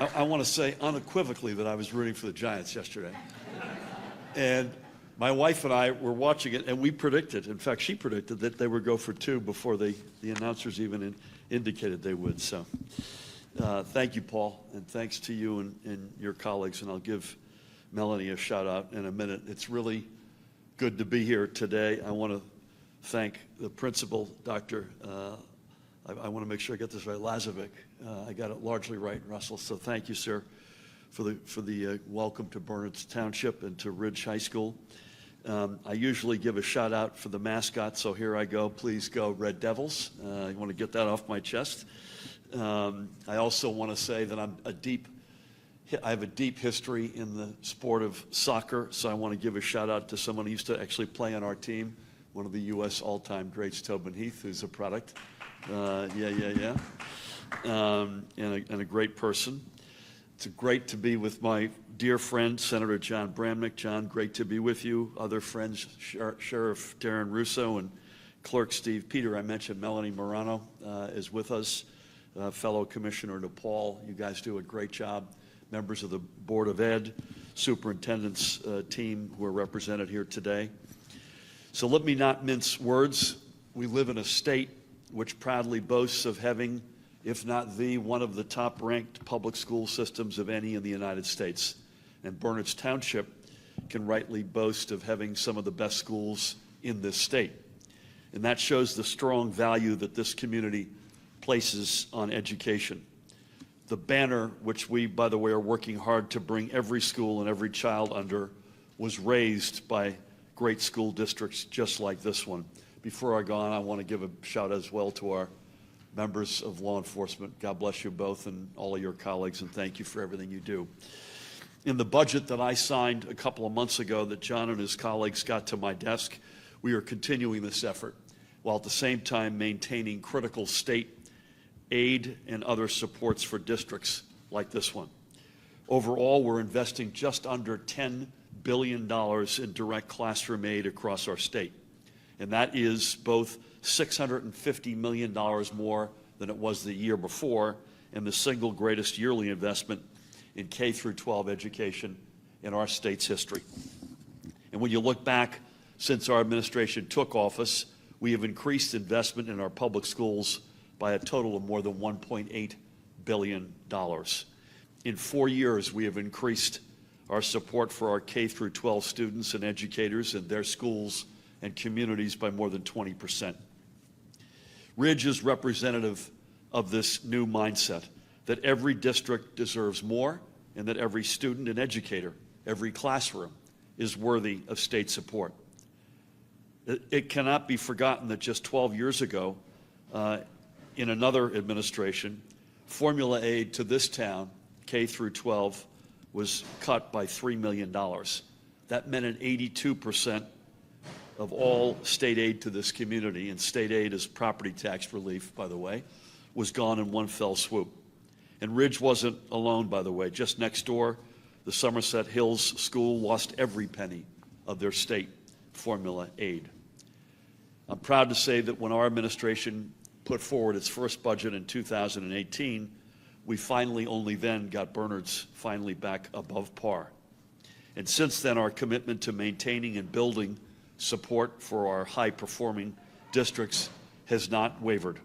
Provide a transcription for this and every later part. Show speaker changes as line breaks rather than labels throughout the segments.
I want to say unequivocally that I was rooting for the Giants yesterday. And my wife and I were watching it, and we predicted, in fact, she predicted that they would go for 2 before the announcers even indicated they would. So thank you, Paul, and thanks to you and your colleagues. And I'll give Melanie a shout out in a minute. It's really good to be here today. I want to thank the principal, Dr. I want to make sure I get this right, Lazovic. I got it largely right, Russell. So thank you, sir, for the welcome to Bernards Township and to Ridge High School. I usually give a shout out for the mascot, so here I go. Please go Red Devils. I want to get that off my chest. I also want to say that I have a deep history in the sport of soccer, so I want to give a shout out to someone who used to actually play on our team, one of the U.S. all-time greats, Tobin Heath, who's a product. And a great person. It's great to be with my dear friend, Senator John Bramnick. John, great to be with you. Other friends, Sheriff Darren Russo and Clerk Steve Peter. I mentioned Melanie Morano is with us, fellow Commissioner DePaul. You guys do a great job. Members of the Board of Ed, Superintendent's team who are represented here today. So let me not mince words. We live in a state which proudly boasts of having, if not one of the top-ranked public school systems of any in the United States. And Bernards Township can rightly boast of having some of the best schools in this state. And that shows the strong value that this community places on education. The banner, which we, by the way, are working hard to bring every school and every child under, was raised by great school districts just like this one. Before I go on, I want to give a shout as well to our members of law enforcement. God bless you both and all of your colleagues, and thank you for everything you do. In the budget that I signed a couple of months ago that John and his colleagues got to my desk, we are continuing this effort while at the same time maintaining critical state aid and other supports for districts like this one. Overall, we're investing just under $10 billion in direct classroom aid across our state. And that is both $650 million more than it was the year before, and the single greatest yearly investment in K through 12 education in our state's history. And when you look back since our administration took office, we have increased investment in our public schools by a total of more than $1.8 billion. In 4 years, we have increased our support for our K through 12 students and educators and their schools and communities by more than 20%. Ridge is representative of this new mindset that every district deserves more and that every student and educator, every classroom, is worthy of state support. It cannot be forgotten that just 12 years ago, in another administration, formula aid to this town, K through 12, was cut by $3 million. That meant an 82% of all state aid to this community, and state aid is property tax relief, by the way, was gone in one fell swoop. And Ridge wasn't alone, by the way. Just next door, the Somerset Hills School lost every penny of their state formula aid. I'm proud to say that when our administration put forward its first budget in 2018, we finally only then got Bernards finally back above par. And since then, our commitment to maintaining and building support for our high-performing districts has not wavered.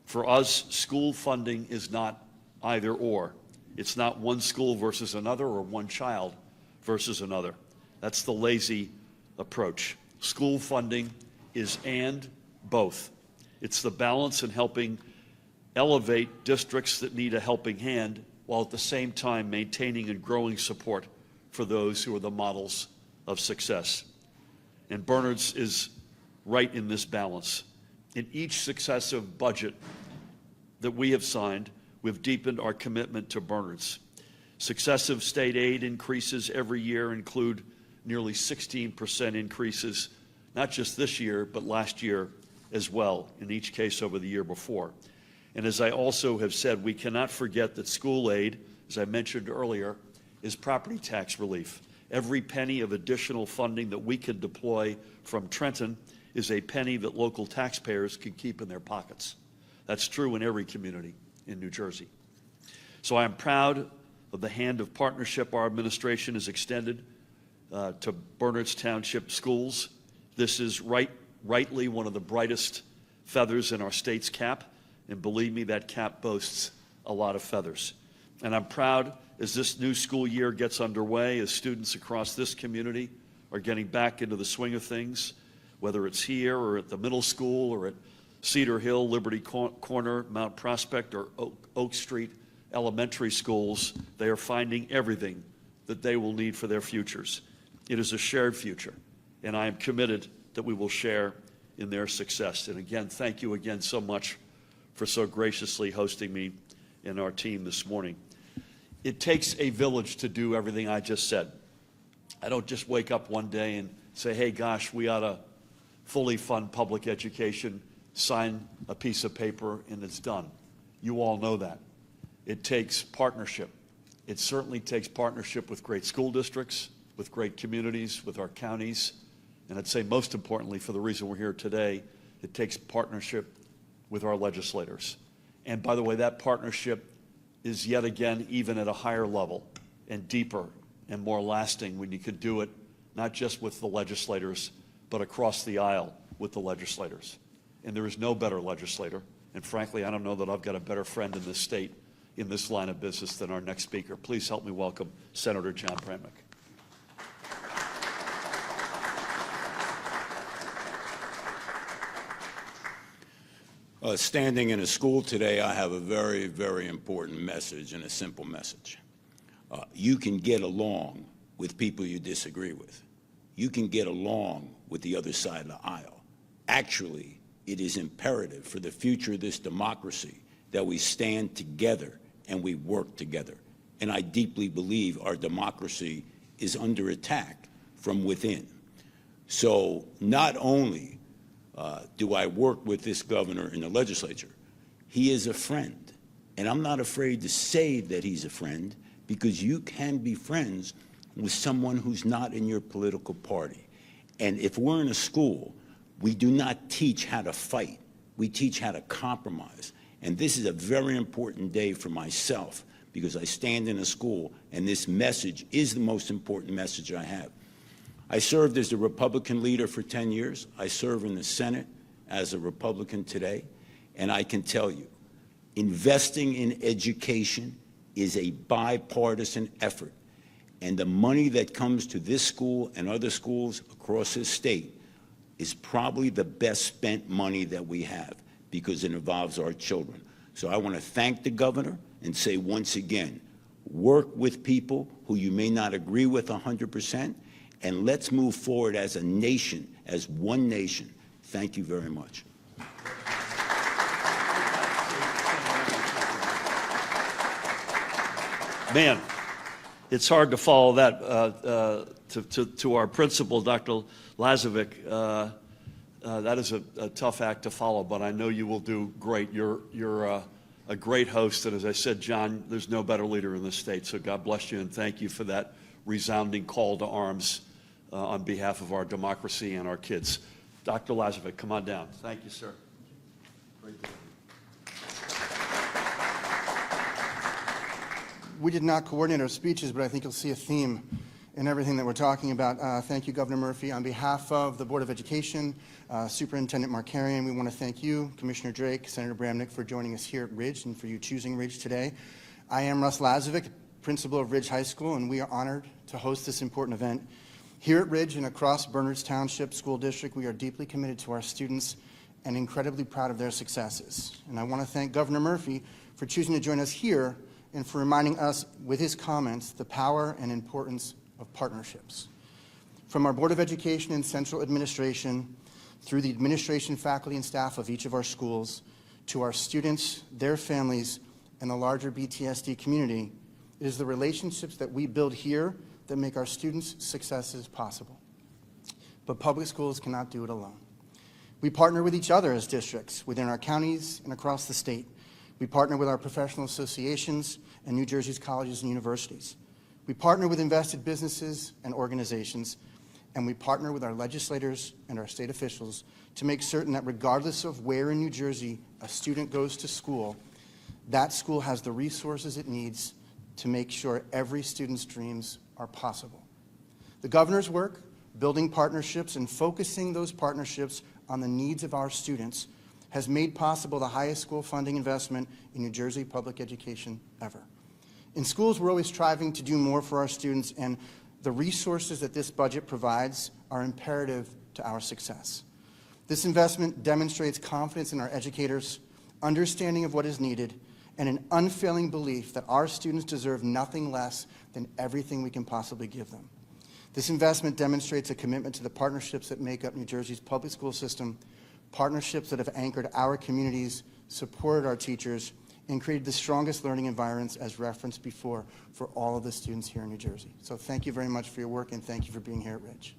For us, school funding is not either or. It's not one school versus another or one child versus another. That's the lazy approach. School funding is and both. It's the balance in helping elevate districts that need a helping hand while at the same time maintaining and growing support for those who are the models of success. And Bernards is right in this balance. In each successive budget that we have signed, we've deepened our commitment to Bernards. Successive state aid increases every year include nearly 16% increases, not just this year, but last year as well, in each case over the year before. And as I also have said, we cannot forget that school aid, as I mentioned earlier, is property tax relief. Every penny of additional funding that we can deploy from Trenton is a penny that local taxpayers can keep in their pockets. That's true in every community in New Jersey. So I am proud of the hand of partnership our administration has extended to Bernards Township schools. This is rightly one of the brightest feathers in our state's cap, and believe me, that cap boasts a lot of feathers. And I'm proud as this new school year gets underway, as students across this community are getting back into the swing of things, whether it's here or at the middle school or at Cedar Hill, Liberty Corner, Mount Prospect, or Oak Street elementary schools, they are finding everything that they will need for their futures. It is a shared future, and I am committed that we will share in their success. And again, thank you again so much for so graciously hosting me and our team this morning. It takes a village to do everything I just said. I don't just wake up one day and say, hey, gosh, we ought to fully fund public education, sign a piece of paper, and it's done. You all know that. It takes partnership. It certainly takes partnership with great school districts, with great communities, with our counties, and I'd say most importantly, for the reason we're here today, it takes partnership with our legislators. And by the way, that partnership is yet again even at a higher level and deeper and more lasting when you can do it not just with the legislators, but across the aisle with the legislators. And there is no better legislator, and frankly, I don't know that I've got a better friend in this state in this line of business than our next speaker. Please help me welcome Senator John Bramnick.
Standing in a school today, I have a very, very important message and a simple message. You can get along with people you disagree with. You can get along with the other side of the aisle. Actually, it is imperative for the future of this democracy that we stand together and we work together. And I deeply believe our democracy is under attack from within. So not only do I work with this governor in the legislature, he is a friend. And I'm not afraid to say that he's a friend, because you can be friends with someone who's not in your political party. And if we're in a school, we do not teach how to fight. We teach how to compromise. And this is a very important day for myself, because I stand in a school, and this message is the most important message I have. I served as a Republican leader for 10 years. I serve in the Senate as a Republican today. And I can tell you, investing in education is a bipartisan effort. And the money that comes to this school and other schools across this state is probably the best spent money that we have, because it involves our children. So I want to thank the governor and say once again, work with people who you may not agree with 100%, and let's move forward as a nation, as one nation. Thank you very much.
Man, it's hard to follow that to our principal, Dr. Lazovic. That is a tough act to follow, but I know you will do great. You're a great host, and as I said, John, there's no better leader in this state, so God bless you, and thank you for that resounding call to arms on behalf of our democracy and our kids. Dr. Lazovic, come on down. Thank you, sir. Great to have you.
We did not coordinate our speeches, but I think you'll see a theme in everything that we're talking about. Thank you, Governor Murphy. On behalf of the Board of Education, Superintendent Markarian, we want to thank you, Commissioner Drake, Senator Bramnick, for joining us here at Ridge and for you choosing Ridge today. I am Russ Lazovic, principal of Ridge High School, and we are honored to host this important event. Here at Ridge and across Bernards Township School District, we are deeply committed to our students and incredibly proud of their successes. And I want to thank Governor Murphy for choosing to join us here and for reminding us with his comments the power and importance of partnerships. From our Board of Education and Central Administration, through the administration, faculty, and staff of each of our schools, to our students, their families, and the larger BTSD community, it is the relationships that we build here that make our students' successes possible. But public schools cannot do it alone. We partner with each other as districts within our counties and across the state. We partner with our professional associations and New Jersey's colleges and universities. We partner with invested businesses and organizations, and we partner with our legislators and our state officials to make certain that regardless of where in New Jersey a student goes to school, that school has the resources it needs to make sure every student's dreams are possible. The governor's work, building partnerships and focusing those partnerships on the needs of our students, has made possible the highest school funding investment in New Jersey public education ever. In schools, we're always striving to do more for our students, and the resources that this budget provides are imperative to our success. This investment demonstrates confidence in our educators, understanding of what is needed, and an unfailing belief that our students deserve nothing less than everything we can possibly give them. This investment demonstrates a commitment to the partnerships that make up New Jersey's public school system, partnerships that have anchored our communities, supported our teachers, and created the strongest learning environments, as referenced before, for all of the students here in New Jersey. So thank you very much for your work, and thank you for being here at Ridge.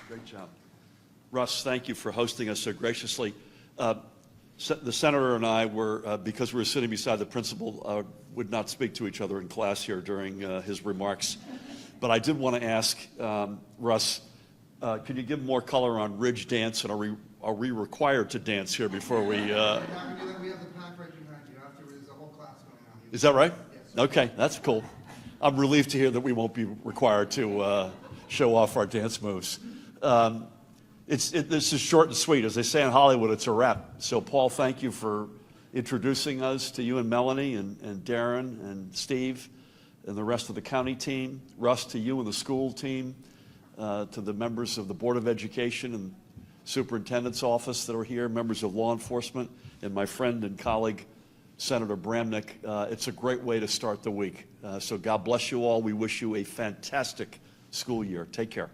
Great job. Russ, thank you for hosting us so graciously. The senator and I were, because we were sitting beside the principal, would not speak to each other in class here during his remarks. But I did want to ask, Russ, could you give more color on Ridge Dance, and are we required to dance here before we...
We have the pack right behind you. After there's a whole class going on.
Is that right?
Yes.
Okay, that's cool. I'm relieved to hear that we won't be required to show off our dance moves. This is short and sweet. As they say in Hollywood, it's a wrap. So, Paul, thank you for introducing us to you and Melanie and Darren and Steve and the rest of the county team. Russ, to you and the school team, to the members of the Board of Education and Superintendent's Office that are here, members of law enforcement, and my friend and colleague, Senator Bramnick. It's a great way to start the week. So God bless you all. We wish you a fantastic school year. Take care.